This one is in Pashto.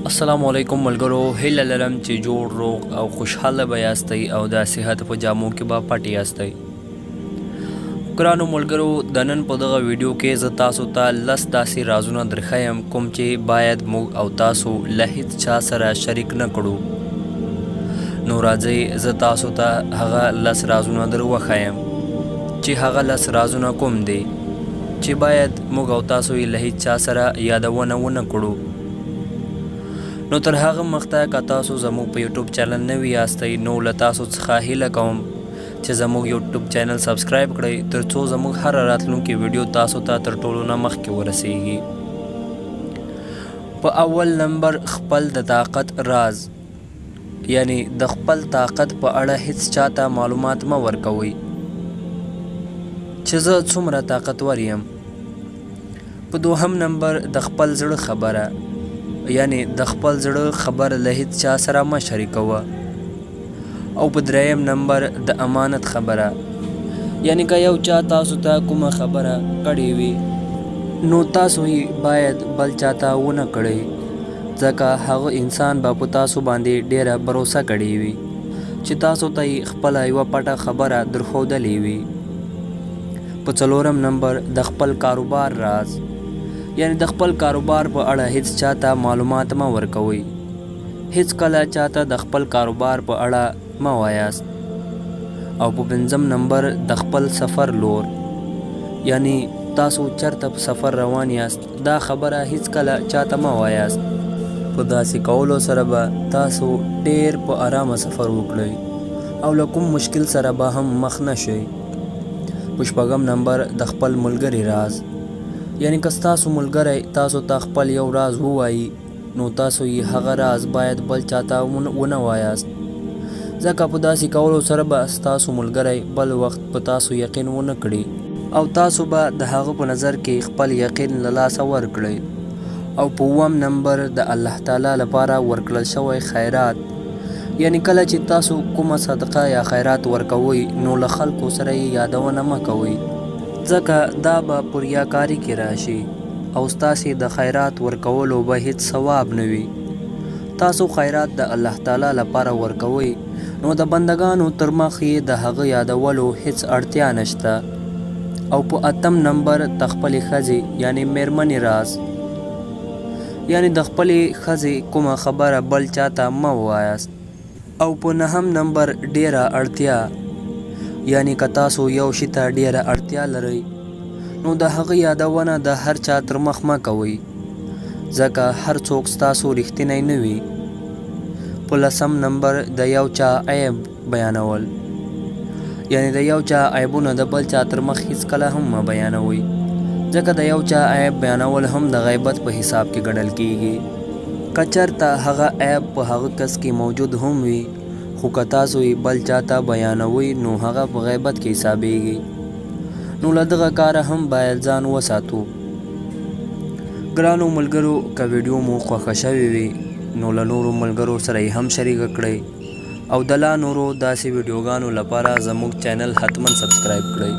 السلام علیکم ملګرو، هیله لرم چې جوړ روغ او خوشحاله به یاستئ او د صحت په جامو کې به پټ یاستئ. ګرانو ملګرو، د نن په دغه ویډیو کې زه تاسو ته 10 داسې رازونه درښیم کوم چې باید موږ او تاسو له هیڅ چا سره شریک نه کړو. نو راځئ زه تاسو ته هغه 10 رازونه در وښیم چې هغه 10 رازونه کوم دي چې باید موږ او تاسو یې له هیڅ چا سره یادونه ونه کړو. نو تر هغه مخته که تاسو زموږ په یوټیوب چینل نوي یاستئ نو له تاسو څخه هیله کوم چې زموږ یوټیوب چینل سبسکرایب کړئ تر څو زموږ هر راتلونکي ویډیو تاسو ته تر ټولو نه مخکې ورسیږي. په اول نمبر خپل د طاقت راز، یعنی د خپل طاقت په اړه هیڅ چاته معلومات مه ورکوئ چې زه څومره طاقتور یم. په دوهم نمبر د خپل زړه خبره، یعنی د خپل زړه خبر له هیڅ چا سره مه شریکوه. او په دریم نمبر د امانت خبره، یعنی که یو چا تاسو ته کومه خبره کړې وي نو تاسو یې باید بل چاته ونه کړئ، ځکه هغه انسان به په تاسو باندې ډیره باور کړې وي چې تاسو ته یې خپله یوه پټه خبره درښودلې وي. په څلورم نمبر د خپل کاروبار راز، یعنی د خپل کاروبار په اړه هیڅ چاته معلومات مه ورکوئ. هیڅ کله چاته د خپل کاروبار په اړه مه وایاست. او په پنځم نمبر د خپل سفر لور، یعنی تاسو چرته په سفر روان یاست دا خبره هیڅ کله چاته مه وایاست. په داسې کولو سره به تاسو ډیر په آرامه سفر وکړئ او له کوم مشکل سره به هم مخ نه شئ. په شپږم نمبر د خپل ملګري راز، یعنی که ستاسو ملګری تاسو ته خپل یو راز ووایي نو تاسو یې هغه راز باید بل چاته ونه وایاست، ځکه په داسې کولو سره به ستاسو ملګری بل وخت په تاسو یقین ونه کړي او تاسو به د هغه په نظر کې خپل یقین له لاسه ورکړئ. او په اووم نمبر د الله تعالی لپاره ورکړل شوی خیرات، یعنی کله چې تاسو کومه صدقه یا خیرات ورکوئ نو له خلکو سره یې یادونه مه کوئ، ځکه دا به په ریاکاري کې راشي او ستاسې د خیرات ورکولو به هیڅ ثواب نه وي. تاسو خیرات د الله تعالی لپاره ورکوئ نو د بندگانو تر مخ یې د هغه یادولو هیڅ اړتیا نشته. او په اتم نمبر د خپلې ښځې یعنی میرمنې راز، یعنی د خپلې ښځې کومه خبره بل چاته مه ووایاست. او په نهم نمبر ډیره اړتیا، یعنی که تاسو یو شي ته ډیره اړتیا لرئ نو د هغه یادونه د هر چا تر مخ مه کوئ، ځکه هر څوک ستاسو رښتینی نه وي. په لسم نمبر د یو چا عیب بیانول، یعنی د یو چا عیبونه د بل چا تر مخ هیڅ کله هم مه بیانوئ، ځکه د یو چا عیب بیانول هم د غیبت په حساب کې ګڼل کیږي. که چېرته هغه عیب په هغه کس کې موجود هم وي خو که تاسو یې بل چاته بیانوئ نو هغه په غیبت کې حسابیږي. نو له دغه کاره هم باید ځان وساتو. ګرانو ملګرو، که ویډیو مو خوښه شوې وي نو له نورو ملګرو سره یې هم شریکه کړئ او د لا نورو داسې ویډیوګانو لپاره زموږ چینل حتما سبسکرایب کړئ.